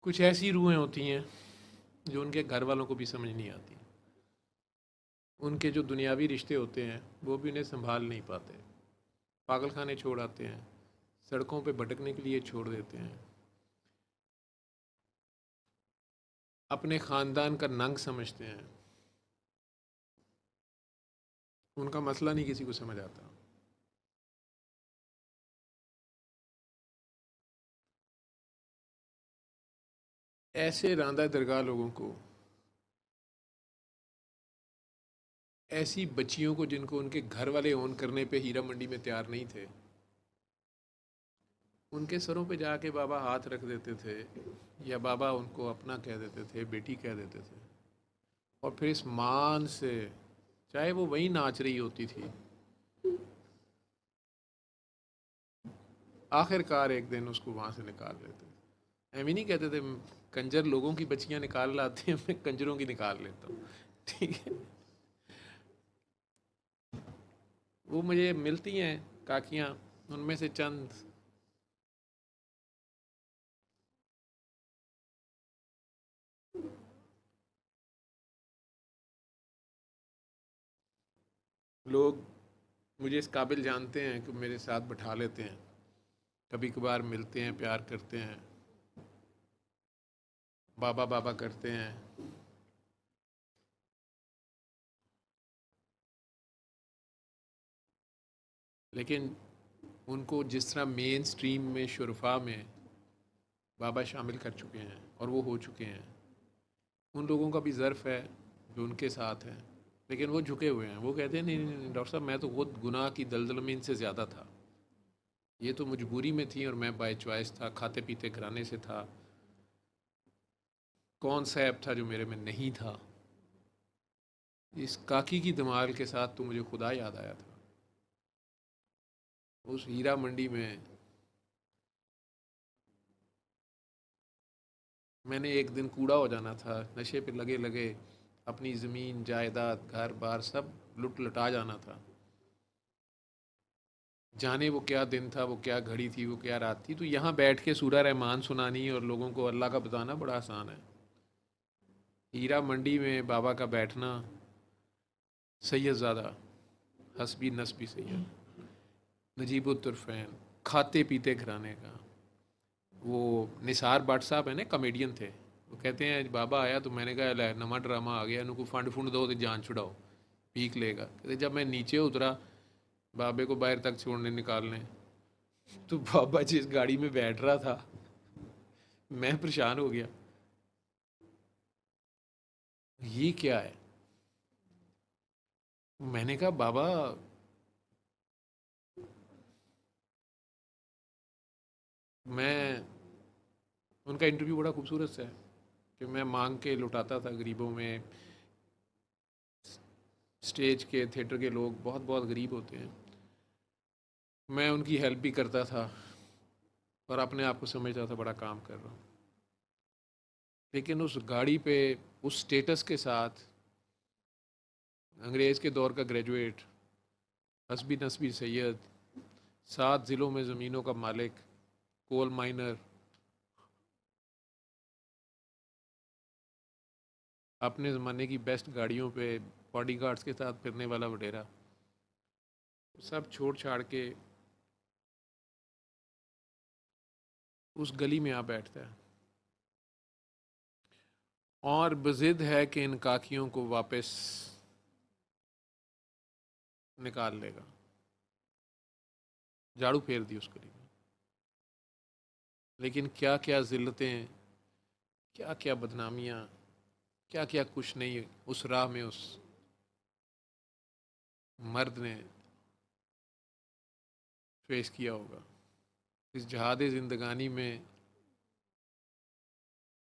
कुछ ऐसी रूहें होती हैं जो उनके घर वालों को भी समझ नहीं आती। उनके जो दुनियावी रिश्ते होते हैं वो भी उन्हें संभाल नहीं पाते, पागल खाने छोड़ आते हैं, सड़कों पे भटकने के लिए छोड़ देते हैं, अपने ख़ानदान का नंग समझते हैं। उनका मसला नहीं किसी को समझ आता। ऐसे रांदा दरगाह लोगों को, ऐसी बच्चियों को जिनको उनके घर वाले ओन करने पे हीरा मंडी में तैयार नहीं थे, उनके सरों पे जाके बाबा हाथ रख देते थे, या बाबा उनको अपना कह देते थे, बेटी कह देते थे। और फिर इस मान से, चाहे वो वहीं नाच रही होती थी, आखिरकार एक दिन उसको वहाँ से निकाल लेते थे। एम ही नहीं कहते थे कंजर लोगों की बच्चियाँ निकाल लाते हैं, मैं कंजरों की निकाल लेता हूँ। ठीक है। वो मुझे मिलती हैं काकियाँ, उनमें से चंद। लोग मुझे इस काबिल जानते हैं कि मेरे साथ बैठा लेते हैं, कभी कभार मिलते हैं, प्यार करते हैं, बाबा बाबा करते हैं। लेकिन उनको जिस तरह मेन स्ट्रीम में शुरफा में बाबा शामिल कर चुके हैं और वो हो चुके हैं, उन लोगों का भी ज़र्फ़ है जो उनके साथ हैं, लेकिन वो झुके हुए हैं। वो कहते हैं नहीं नहीं नहीं डॉक्टर साहब, मैं तो खुद गुनाह की दलदल में इनसे ज़्यादा था। ये तो मजबूरी में थी और मैं बाय चॉइस था, खाते पीते घराने से था। कौन सा ऐप था जो मेरे में नहीं था। इस काकी की धमाल के साथ तो मुझे खुदा याद आया था। उस हीरा मंडी में मैंने एक दिन कूड़ा हो जाना था, नशे पे लगे लगे अपनी ज़मीन जायदाद घर बार सब लुट लुटा जाना था। जाने वो क्या दिन था, वो क्या घड़ी थी, वो क्या रात थी। तो यहाँ बैठ के सूरह रहमान सुनानी और लोगों को अल्लाह का बताना बड़ा आसान है। हीरा मंडी में बाबा का बैठना, सैयदज़ादा हसबी नस्बी सैयद नजीबुत्तरफ़ैन, खाते पीते घराने का। वो निसार भट्ट साहब है ना, कॉमेडियन थे। वो कहते हैं बाबा आया तो मैंने कहा लै नवा ड्रामा आ गया, इनको फंड फुंड दो तो जान छुड़ाओ, पीक लेगा। कहते जब मैं नीचे उतरा बाबे को बाहर तक छोड़ने निकालने, तो बाबा जिस गाड़ी में बैठ रहा था मैं परेशान हो गया। ये क्या है? मैंने कहा बाबा, मैं, उनका इंटरव्यू बड़ा खूबसूरत सा है कि मैं मांग के लुटाता था गरीबों में। स्टेज के थिएटर के लोग बहुत बहुत गरीब होते हैं, मैं उनकी हेल्प भी करता था और अपने आप को समझता था बड़ा काम कर रहा हूँ। लेकिन उस गाड़ी पे, उस स्टेटस के साथ, अंग्रेज़ के दौर का ग्रेजुएट, हसबी नस्बी सैयद, 7 ज़िलों में ज़मीनों का मालिक, कोल माइनर, अपने ज़माने की बेस्ट गाड़ियों पे बॉडीगार्ड्स के साथ फिरने वाला वडेरा, सब छोड़ छाड़ के उस गली में आ बैठता है और बज़िद है कि इन काकियों को वापस निकाल लेगा। झाड़ू फेर दी उस गली में। लेकिन क्या क्या ज़िल्लतें, क्या क्या बदनामियाँ, क्या क्या कुछ नहीं उस राह में उस मर्द ने फेस किया होगा। इस जहाद ज़िंदगानी में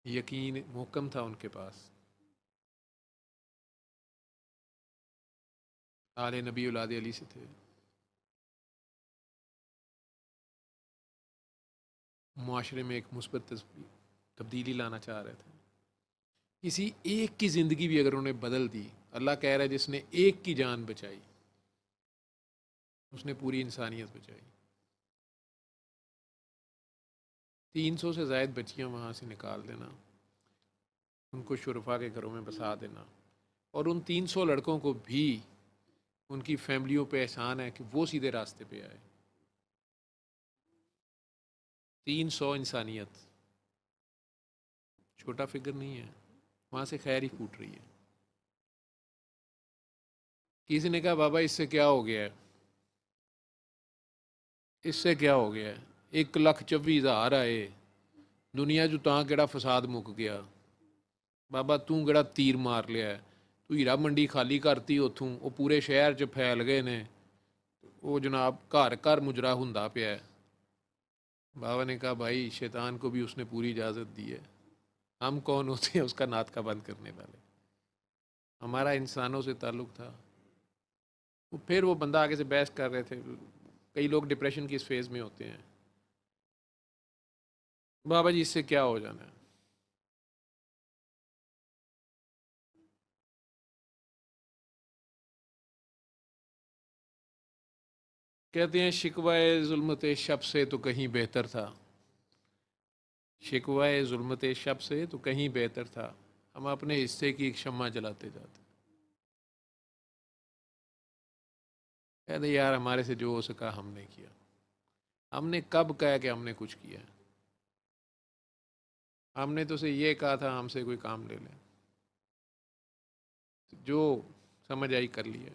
यकीन मुहकम था उनके पास। आले नबी औलाद अली से थे। मुआशरे में एक मुस्बत तब्दीली लाना चाह रहे थे। किसी एक की ज़िंदगी भी अगर उन्हें बदल दी, अल्लाह कह रहा है जिसने एक की जान बचाई उसने पूरी इंसानियत बचाई। 300 से ज़ायद बच्चियाँ वहाँ से निकाल देना, उनको शुरफा के घरों में बसा देना, और उन 300 लड़कों को भी उनकी फैमिलियों पे एहसान है कि वो सीधे रास्ते पे आए। 300 इंसानियत छोटा फिगर नहीं है, वहाँ से खैर ही फूट रही है। किसी ने कहा बाबा इससे क्या हो गया है, इससे क्या हो गया है, 1,24,000 आए, दुनिया चो तां केड़ा फसाद मुक गया। बाबा तू केड़ा तीर मार लिया है, तू हीरा मंडी खाली करती उतों, वो पूरे शहर च फैल गए ने, वो जनाब घर घर मुजरा हुंदा पिया है। बाबा ने कहा भाई शैतान को भी उसने पूरी इजाज़त दी है, हम कौन होते हैं उसका नातका बंद करने वाले। हमारा इंसानों से ताल्लुक़ था। फिर वो बंदा आगे से बहस कर रहे थे, कई लोग डिप्रेशन की इस फेज़ में होते हैं। बाबा जी इससे क्या हो जाना है, कहते हैं शिकवाए जुल्मत शब से तो कहीं बेहतर था, शिकवाए जुल्मत शब से तो कहीं बेहतर था, हम अपने हिस्से की एक शम्मा जलाते जाते। कहते यार हमारे से जो हो सका हमने किया। हमने कब कहा कि हमने कुछ किया है? हमने तो उसे ये कहा था हमसे कोई काम ले लें, जो समझ आई कर लिया।